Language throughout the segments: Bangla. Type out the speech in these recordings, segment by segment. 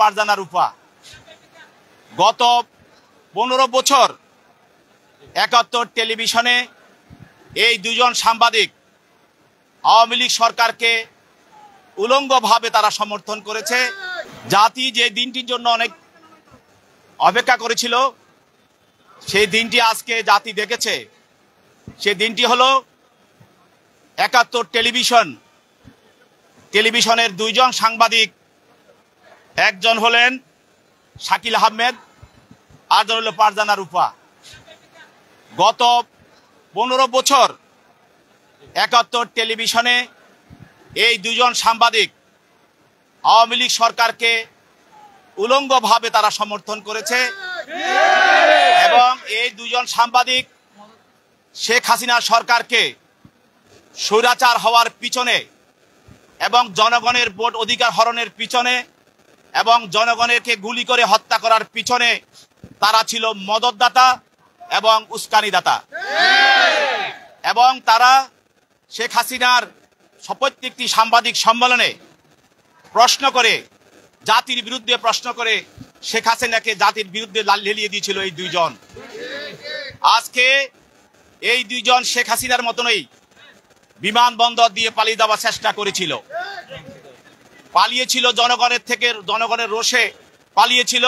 পারজানা রূপা। গত 15 বছর 71 টেলিভিশনে এই দুজন সাংবাদিক আওয়ামী লীগ সরকারকে উলঙ্গভাবে তারা সমর্থন করেছে। জাতি যে দিনটির জন্য অনেক অপেক্ষা করেছিল, সেই দিনটি আজকে জাতি দেখেছে। সেই দিনটি হলো 71 টেলিভিশনের দুইজন সাংবাদিক, একজন হলেন শাকিল আহমেদ, আরেকজন হলো পারজানা রূপা। গত 15 বছর 71 টেলিভিশনে এই দুজন সাংবাদিক আওয়ামী লীগ সরকারকে উলঙ্গভাবে তারা সমর্থন করেছে এবং এই দুজন সাংবাদিক শেখ হাসিনা সরকারকে স্বৈরাচার হওয়ার পিছনে এবং জনগণের ভোট অধিকার হরণের পিছনে এবং জনগণকে গুলি করে হত্যা করার পিছনে তারা ছিল মদতদাতা এবং উস্কানিদাতা। এবং তারা শেখ হাসিনার প্রত্যেকটি সাংবাদিক সম্মেলনে প্রশ্ন করে, জাতির বিরুদ্ধে প্রশ্ন করে শেখ হাসিনাকে জাতির বিরুদ্ধে লেলিয়ে দিয়েছিল এই দুইজন। আজকে এই দুইজন শেখ হাসিনার মতনই বিমানবন্দর দিয়ে পালিয়ে যাওয়ার চেষ্টা করেছিল, পালিয়েছিল জনগণের থেকে, জনগণের রোষে পালিয়েছিল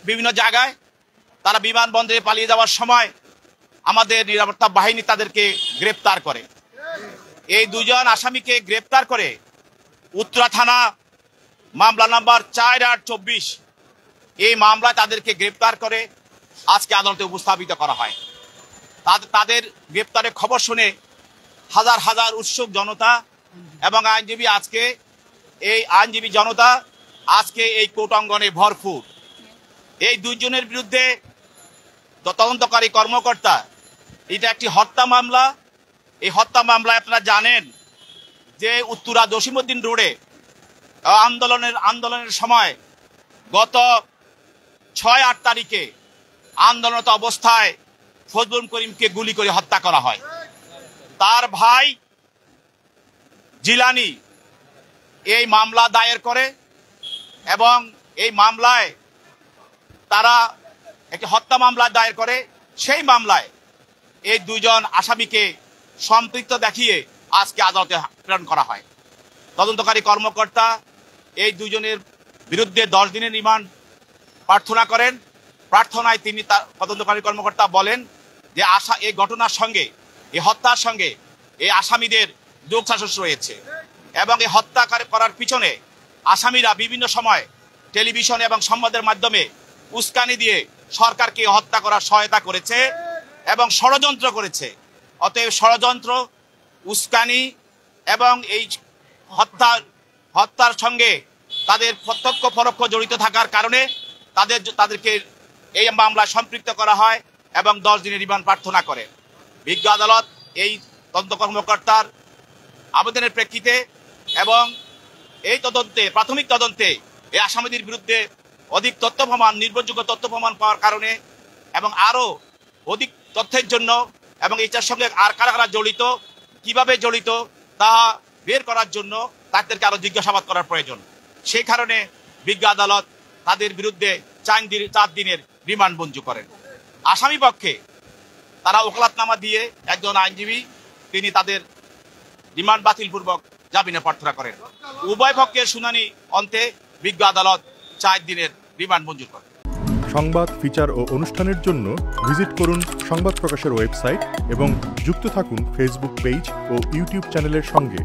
বিভিন্ন জায়গায়। তারা বিমানবন্দরে পালিয়ে যাওয়ার সময় আমাদের নিরাপত্তা বাহিনী তাদেরকে গ্রেপ্তার করে। এই দুজন আসামিকে গ্রেপ্তার করে উত্তরা থানা মামলা নাম্বার 4824 এই মামলায় তাদেরকে গ্রেপ্তার করে আজকে আদালতে উপস্থাপিত করা হয়। তাদের গ্রেপ্তারের খবর শুনে হাজার হাজার উৎসুক জনতা এবং আইনজীবী জনতা আজকে এই কোর্ট অঙ্গনে ভরপুর। এই দুইজনের বিরুদ্ধে তদন্তকারী কর্মকর্তা, এটা একটি হত্যা মামলা। এই হত্যা মামলায় আপনারা জানেন যে উত্তরা জসিমউদ্দিন রোডে আন্দোলনের সময় গত 6-8 তারিখে আন্দোলনরত অবস্থায় ফজলুল করিমকে গুলি করে হত্যা করা হয়। তার ভাই জিলানি এই মামলা দায়ের করে এবং এই মামলায় তারা একটি হত্যা মামলা দায়ের করে। সেই মামলায় এই দুইজন আসামিকে সম্পৃক্ত দেখিয়ে আজকে আদালতে প্রেরণ করা হয়। তদন্তকারী কর্মকর্তা এই দুজনের বিরুদ্ধে 10 দিনের রিমান্ড প্রার্থনা করেন। প্রার্থনায় তিনি তদন্তকারী কর্মকর্তা বলেন যে এই ঘটনার সঙ্গে, এই হত্যার সঙ্গে এই আসামিদের যোগসাজশ রয়েছে এবং এই হত্যা করার পিছনে আসামিরা বিভিন্ন সময় টেলিভিশন এবং সংবাদের মাধ্যমে উস্কানি দিয়ে সরকারকে হত্যা করার সহায়তা করেছে এবং ষড়যন্ত্র করেছে। অতএব ষড়যন্ত্র, উস্কানি এবং এই হত্যার সঙ্গে তাদের প্রত্যক্ষ পরোক্ষ জড়িত থাকার কারণে তাদেরকে এই মামলায় সম্পৃক্ত করা হয় এবং 10 দিনের রিমান্ড প্রার্থনা করে। বিজ্ঞ আদালত এই তদন্ত কর্মকর্তার আবেদনের প্রেক্ষিতে এবং এই প্রাথমিক তদন্তে এই আসামিদের বিরুদ্ধে অধিক তথ্য প্রমাণ, নির্ভরযোগ্য তথ্য প্রমাণ পাওয়ার কারণে এবং আরো অধিক তথ্যের জন্য এবং এটার সঙ্গে আর কারা কারা জড়িত, কিভাবে জড়িত তা বের করার জন্য তাদেরকে আরো জিজ্ঞাসাবাদ করার প্রয়োজন। সেই কারণে বিজ্ঞ আদালত তাদের বিরুদ্ধে 4 দিনের রিমান্ড মঞ্জুর করেন। আসামি পক্ষে তারা ওকালতনামা দিয়ে একজন আইনজীবী তিনি তাদের রিমান্ড বাতিলপূর্বক জামিনে প্রার্থনা করেন। উভয় পক্ষের শুনানি অন্তে বিজ্ঞ আদালত 4 দিনের রিমান্ড মঞ্জুর করেন। সংবাদ, ফিচার ও অনুষ্ঠানের জন্য ভিজিট করুন সংবাদ প্রকাশের ওয়েবসাইট এবং যুক্ত থাকুন ফেসবুক পেজ ও ইউটিউব চ্যানেলের সঙ্গে।